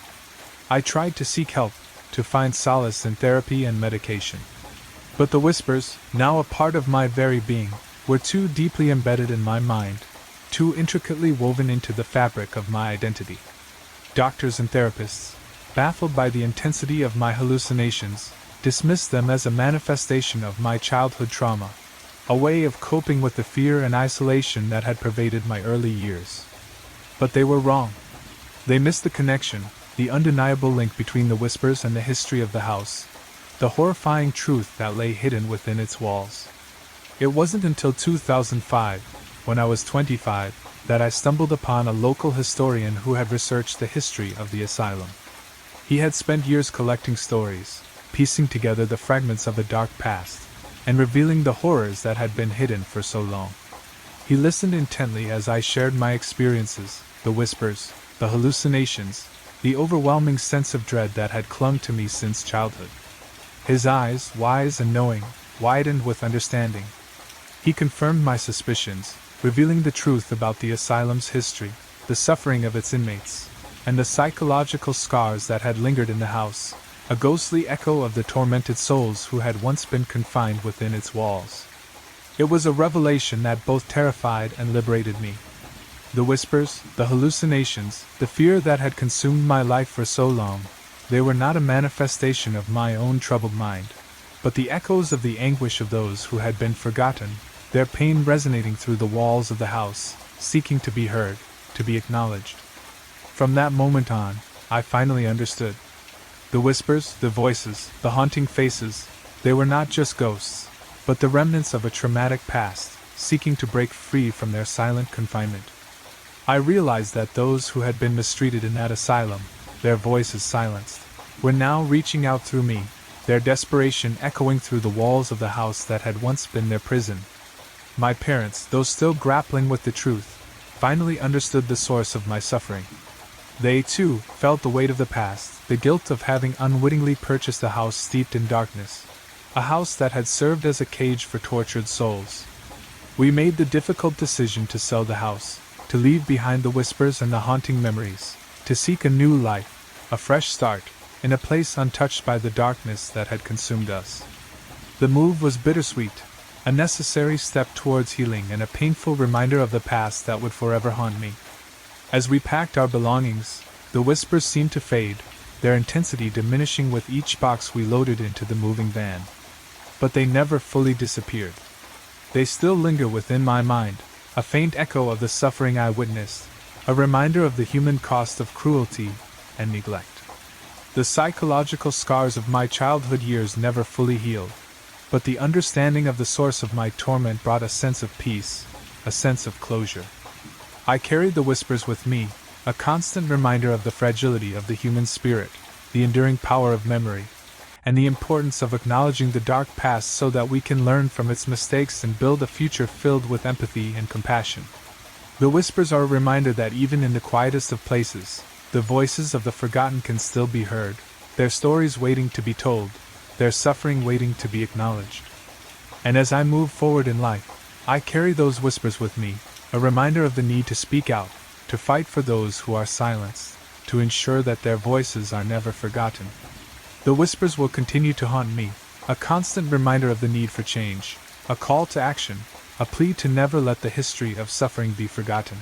I tried to seek help, to find solace in therapy and medication. But the whispers, now a part of my very being, were too deeply embedded in my mind, too intricately woven into the fabric of my identity. Doctors and therapists, baffled by the intensity of my hallucinations, dismissed them as a manifestation of my childhood trauma, a way of coping with the fear and isolation that had pervaded my early years. But they were wrong. They missed the connection, the undeniable link between the whispers and the history of the house, the horrifying truth that lay hidden within its walls. It wasn't until 2005, when I was 25, that I stumbled upon a local historian who had researched the history of the asylum. He had spent years collecting stories, piecing together the fragments of a dark past, and revealing the horrors that had been hidden for so long. He listened intently as I shared my experiences, the whispers, the hallucinations, the overwhelming sense of dread that had clung to me since childhood. His eyes, wise and knowing, widened with understanding. He confirmed my suspicions, revealing the truth about the asylum's history, the suffering of its inmates, and the psychological scars that had lingered in the house, a ghostly echo of the tormented souls who had once been confined within its walls. It was a revelation that both terrified and liberated me. The whispers, the hallucinations, the fear that had consumed my life for so long, they were not a manifestation of my own troubled mind, but the echoes of the anguish of those who had been forgotten, their pain resonating through the walls of the house, seeking to be heard, to be acknowledged. From that moment on, I finally understood. The whispers, the voices, the haunting faces, they were not just ghosts, but the remnants of a traumatic past, seeking to break free from their silent confinement. I realized that those who had been mistreated in that asylum, their voices silenced, were now reaching out through me, their desperation echoing through the walls of the house that had once been their prison. My parents, though still grappling with the truth, finally understood the source of my suffering. They, too, felt the weight of the past, the guilt of having unwittingly purchased a house steeped in darkness, a house that had served as a cage for tortured souls. We made the difficult decision to sell the house, to leave behind the whispers and the haunting memories, to seek a new life, a fresh start, in a place untouched by the darkness that had consumed us. The move was bittersweet, a necessary step towards healing and a painful reminder of the past that would forever haunt me. As we packed our belongings, the whispers seemed to fade, their intensity diminishing with each box we loaded into the moving van. But they never fully disappeared. They still linger within my mind, a faint echo of the suffering I witnessed, a reminder of the human cost of cruelty and neglect. The psychological scars of my childhood years never fully healed, but the understanding of the source of my torment brought a sense of peace, a sense of closure. I carried the whispers with me, a constant reminder of the fragility of the human spirit, the enduring power of memory, and the importance of acknowledging the dark past so that we can learn from its mistakes and build a future filled with empathy and compassion. The whispers are a reminder that even in the quietest of places, the voices of the forgotten can still be heard, their stories waiting to be told, their suffering waiting to be acknowledged. And as I move forward in life, I carry those whispers with me, a reminder of the need to speak out, to fight for those who are silenced, to ensure that their voices are never forgotten. The whispers will continue to haunt me, a constant reminder of the need for change, a call to action, a plea to never let the history of suffering be forgotten.